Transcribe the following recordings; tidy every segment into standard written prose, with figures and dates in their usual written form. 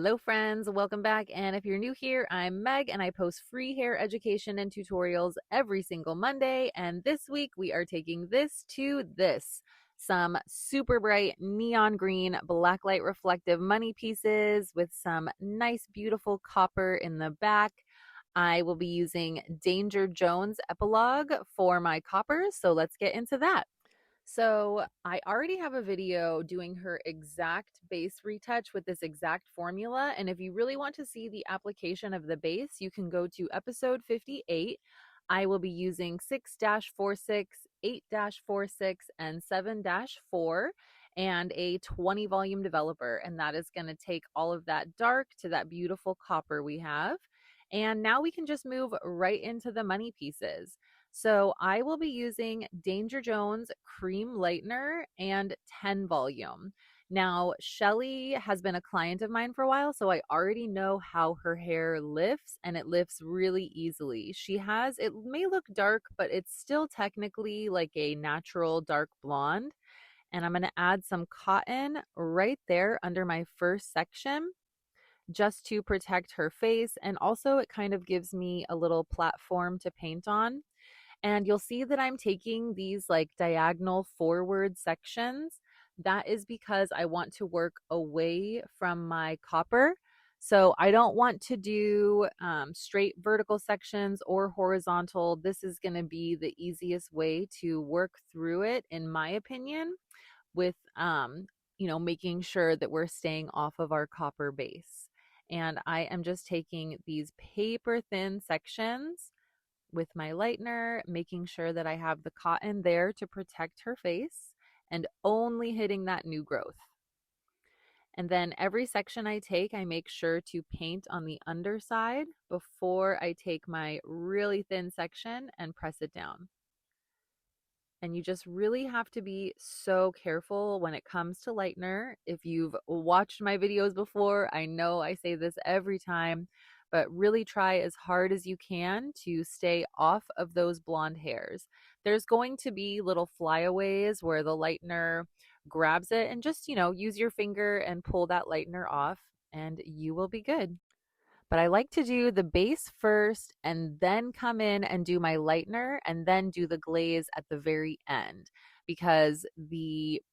Hello friends, welcome back. And if you're new here, I'm Meg and I post free hair education and tutorials every single Monday. And this week we are taking this to this. Some super bright neon green blacklight reflective money pieces with some nice beautiful copper in the back. I will be using Danger Jones Epilogue for my coppers, so let's get into that. So I already have a video doing her exact base retouch with this exact formula. And if you really want to see the application of the base, you can go to episode 58. I will be using 6-46, 8-46, and 7-4 and a 20 volume developer. And that is going to take all of that dark to that beautiful copper we have. And now we can just move right into the money pieces. So I will be using Danger Jones Cream Lightener and 10 volume. Now, Shelly has been a client of mine for a while, so I already know how her hair lifts, and it lifts really easily. It may look dark, but it's still technically like a natural dark blonde. And I'm going to add some cotton right there under my first section just to protect her face. And also it kind of gives me a little platform to paint on. And you'll see that I'm taking these like diagonal forward sections. That is because I want to work away from my copper. So I don't want to do straight vertical sections or horizontal. This is going to be the easiest way to work through it, in my opinion, with making sure that we're staying off of our copper base. And I am just taking these paper thin sections with my lightener, making sure that I have the cotton there to protect her face and only hitting that new growth. And then every section I take, I make sure to paint on the underside before I take my really thin section and press it down. And you just really have to be so careful when it comes to lightener. If you've watched my videos before, I know I say this every time, but really try as hard as you can to stay off of those blonde hairs. There's going to be little flyaways where the lightener grabs it, and just, use your finger and pull that lightener off and you will be good. But I like to do the base first and then come in and do my lightener and then do the glaze at the very end, because the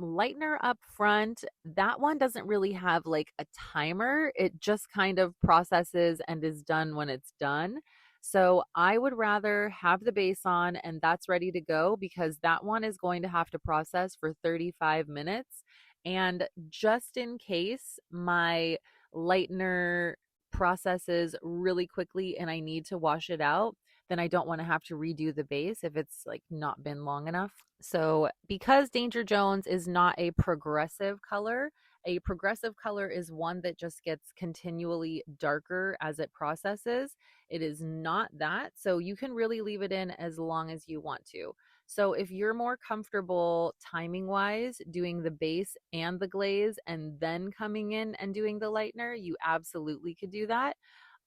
lightener up front, that one doesn't really have like a timer. It just kind of processes and is done when it's done. So I would rather have the base on and that's ready to go, because that one is going to have to process for 35 minutes. And just in case my lightener processes really quickly and I need to wash it out, then I don't want to have to redo the base if it's like not been long enough. So because Danger Jones is not a progressive color is one that just gets continually darker as it processes. It is not that. So you can really leave it in as long as you want to. So if you're more comfortable timing wise doing the base and the glaze and then coming in and doing the lightener, you absolutely could do that.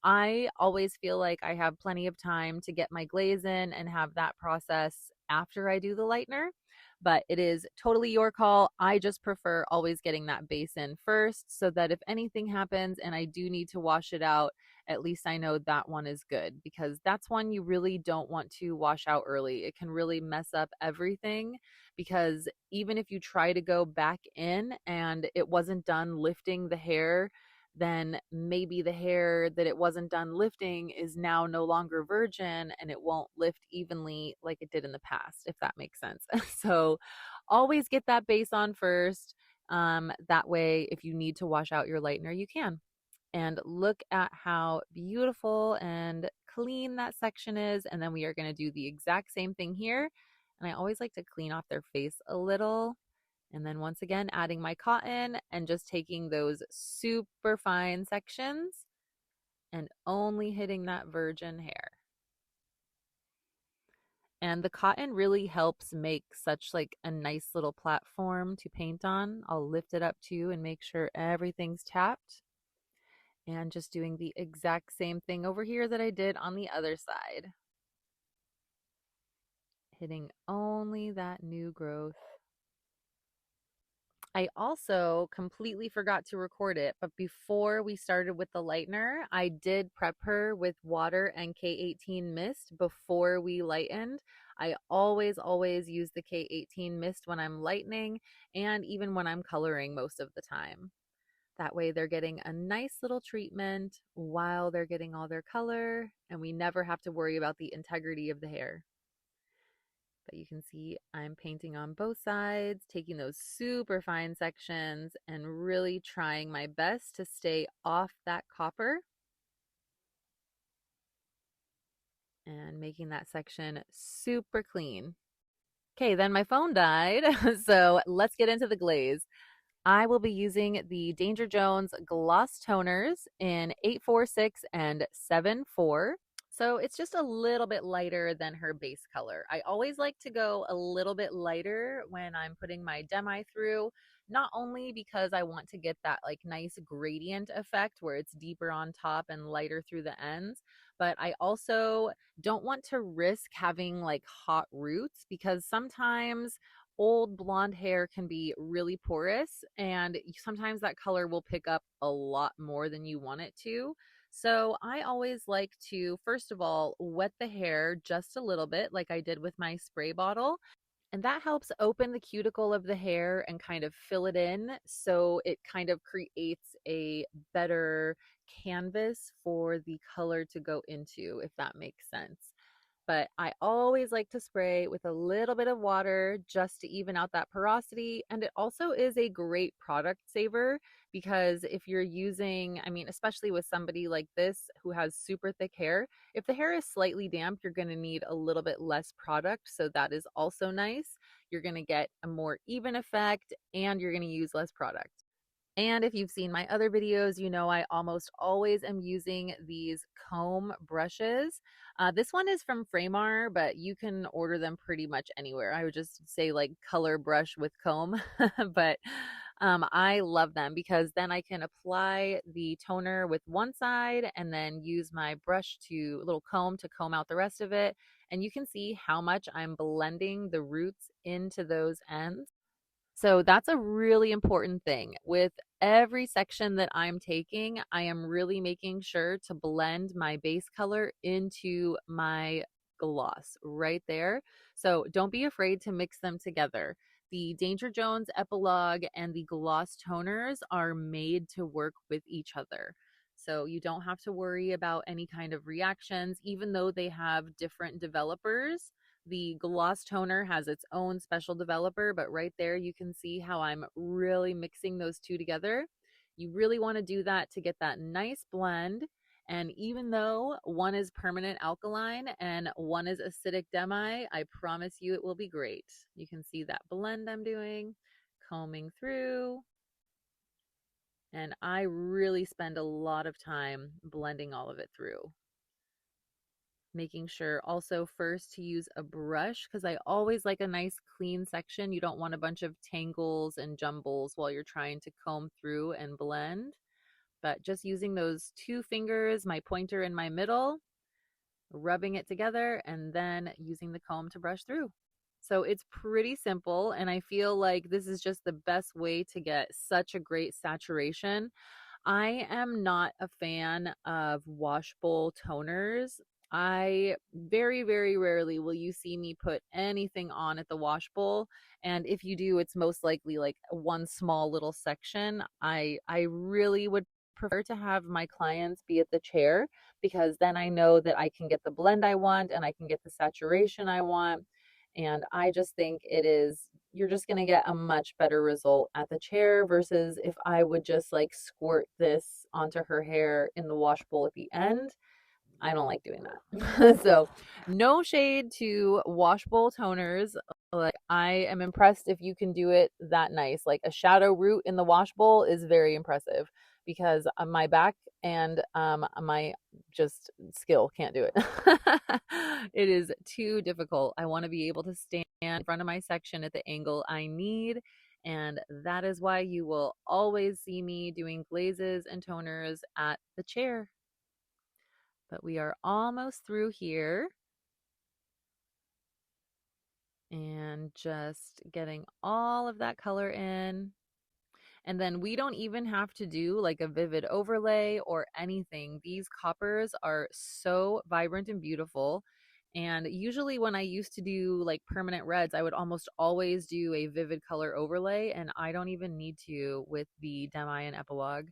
I always feel like I have plenty of time to get my glaze in and have that process after I do the lightener, but it is totally your call. I just prefer always getting that base in first, so that if anything happens and I do need to wash it out, at least I know that one is good, because that's one you really don't want to wash out early. It can really mess up everything, because even if you try to go back in and it wasn't done lifting the hair, then maybe the hair that it wasn't done lifting is now no longer virgin and it won't lift evenly like it did in the past, if that makes sense. So always get that base on first. That way, if you need to wash out your lightener, you can. And look at how beautiful and clean that section is. And then we are going to do the exact same thing here. And I always like to clean off their face a little. And then once again, adding my cotton and just taking those super fine sections and only hitting that virgin hair. And the cotton really helps make such like a nice little platform to paint on. I'll lift it up too and make sure everything's tapped. And just doing the exact same thing over here that I did on the other side. Hitting only that new growth. I also completely forgot to record it, but before we started with the lightener, I did prep her with water and K18 mist before we lightened. I always use the K18 mist when I'm lightening and even when I'm coloring most of the time. That way they're getting a nice little treatment while they're getting all their color, and we never have to worry about the integrity of the hair. But you can see I'm painting on both sides, taking those super fine sections and really trying my best to stay off that copper and making that section super clean. Okay, then my phone died, so let's get into the glaze. I will be using the Danger Jones Gloss Toners in 846 and 74. So it's just a little bit lighter than her base color. I always like to go a little bit lighter when I'm putting my demi through, not only because I want to get that like nice gradient effect where it's deeper on top and lighter through the ends, but I also don't want to risk having like hot roots because sometimes old blonde hair can be really porous and sometimes that color will pick up a lot more than you want it to. So I always like to, first of all, wet the hair just a little bit, like I did with my spray bottle. And that helps open the cuticle of the hair and kind of fill it in. So it kind of creates a better canvas for the color to go into, if that makes sense. But I always like to spray with a little bit of water just to even out that porosity. And it also is a great product saver because if you're using, I mean, especially with somebody like this who has super thick hair, if the hair is slightly damp, you're going to need a little bit less product. So that is also nice. You're going to get a more even effect and you're going to use less product. And if you've seen my other videos, you know I almost always am using these comb brushes. This one is from Framar, but you can order them pretty much anywhere. I would just say like color brush with comb, but I love them because then I can apply the toner with one side and then use my brush to little comb to comb out the rest of it. And you can see how much I'm blending the roots into those ends. So that's a really important thing. With every section that I'm taking, I am really making sure to blend my base color into my gloss right there. So don't be afraid to mix them together. The Danger Jones Epilogue and the gloss toners are made to work with each other. So you don't have to worry about any kind of reactions, even though they have different developers. The gloss toner has its own special developer, but right there you can see how I'm really mixing those two together. You really want to do that to get that nice blend. And even though one is permanent alkaline and one is acidic demi, I promise you it will be great. You can see that blend I'm doing, combing through. And I really spend a lot of time blending all of it through. Making sure also first to use a brush because I always like a nice clean section. You don't want a bunch of tangles and jumbles while you're trying to comb through and blend. But just using those two fingers, my pointer in my middle, rubbing it together, and then using the comb to brush through. So it's pretty simple, and I feel like this is just the best way to get such a great saturation. I am not a fan of wash bowl toners. I very rarely will you see me put anything on at the wash bowl. And if you do, it's most likely like one small little section. I really would prefer to have my clients be at the chair because then I know that I can get the blend I want and I can get the saturation I want. And I just think it is, you're just going to get a much better result at the chair versus if I would just like squirt this onto her hair in the wash bowl at the end. I don't like doing that. So no shade to wash bowl toners. Like I am impressed if you can do it that nice. Like a shadow root in the wash bowl is very impressive because my back and my just skill can't do it. It is too difficult. I want to be able to stand in front of my section at the angle I need. And that is why you will always see me doing glazes and toners at the chair. But we are almost through here. And just getting all of that color in. And then we don't even have to do like a vivid overlay or anything. These coppers are so vibrant and beautiful. And usually when I used to do like permanent reds, I would almost always do a vivid color overlay, and I don't even need to with the Demi and Epilogue.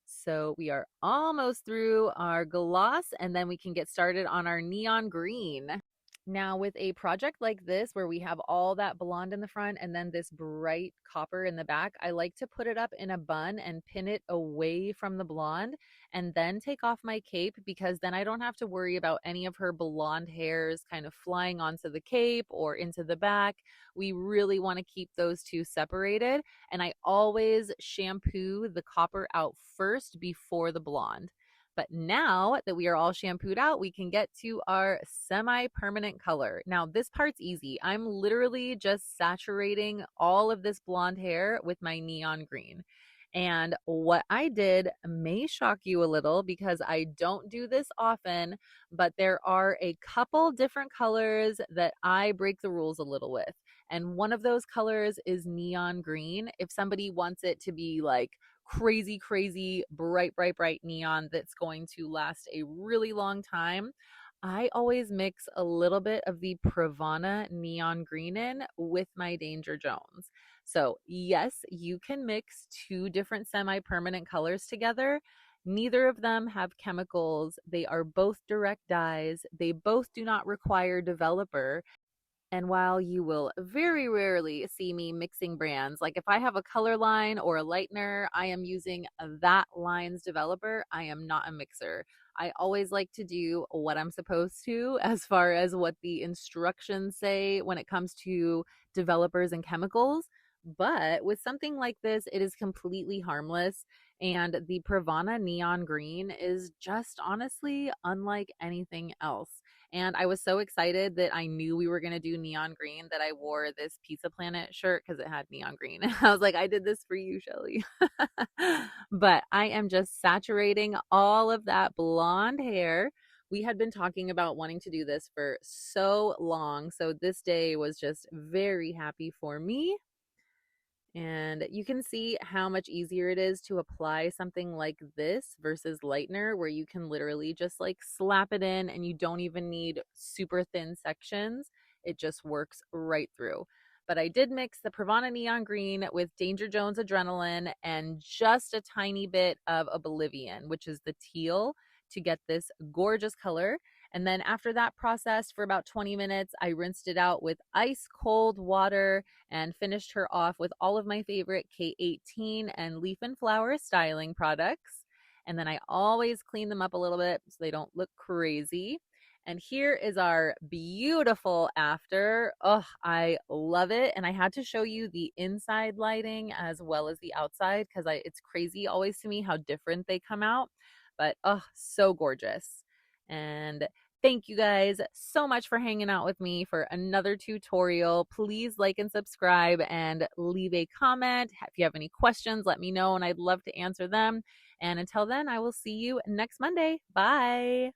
So we are almost through our gloss, and then we can get started on our neon green. Now, with a project like this, where we have all that blonde in the front and then this bright copper in the back, I like to put it up in a bun and pin it away from the blonde and then take off my cape, because then I don't have to worry about any of her blonde hairs kind of flying onto the cape or into the back. We really want to keep those two separated, and I always shampoo the copper out first before the blonde. But now that we are all shampooed out, we can get to our semi-permanent color. Now, this part's easy. I'm literally just saturating all of this blonde hair with my neon green. And what I did may shock you a little because I don't do this often, but there are a couple different colors that I break the rules a little with. And one of those colors is neon green. If somebody wants it to be like crazy, crazy, bright, bright, bright neon that's going to last a really long time, I always mix a little bit of the Pravana neon green in with my Danger Jones. So yes, you can mix two different semi-permanent colors together. Neither of them have chemicals. They are both direct dyes. They both do not require developer. And while you will very rarely see me mixing brands, like if I have a color line or a lightener, I am using that line's developer. I am not a mixer. I always like to do what I'm supposed to as far as what the instructions say when it comes to developers and chemicals. But with something like this, it is completely harmless. And the Pravana neon green is just honestly unlike anything else. And I was so excited that I knew we were going to do neon green that I wore this Pizza Planet shirt because it had neon green. I was like, I did this for you, Shelly. But I am just saturating all of that blonde hair. We had been talking about wanting to do this for so long. So this day was just very happy for me. And you can see how much easier it is to apply something like this versus Lightener, where you can literally just like slap it in and you don't even need super thin sections. It just works right through. But I did mix the Pravana Neon Green with Danger Jones Adrenaline and just a tiny bit of Oblivion, which is the teal, to get this gorgeous color. And then after that process for about 20 minutes, I rinsed it out with ice cold water and finished her off with all of my favorite K18 and leaf and flower styling products. And then I always clean them up a little bit so they don't look crazy. And here is our beautiful after. Oh, I love it. And I had to show you the inside lighting as well as the outside because it's crazy always to me how different they come out. But oh, so gorgeous. And thank you guys so much for hanging out with me for another tutorial. Please like and subscribe and leave a comment. If you have any questions, let me know and I'd love to answer them. And until then, I will see you next Monday. Bye.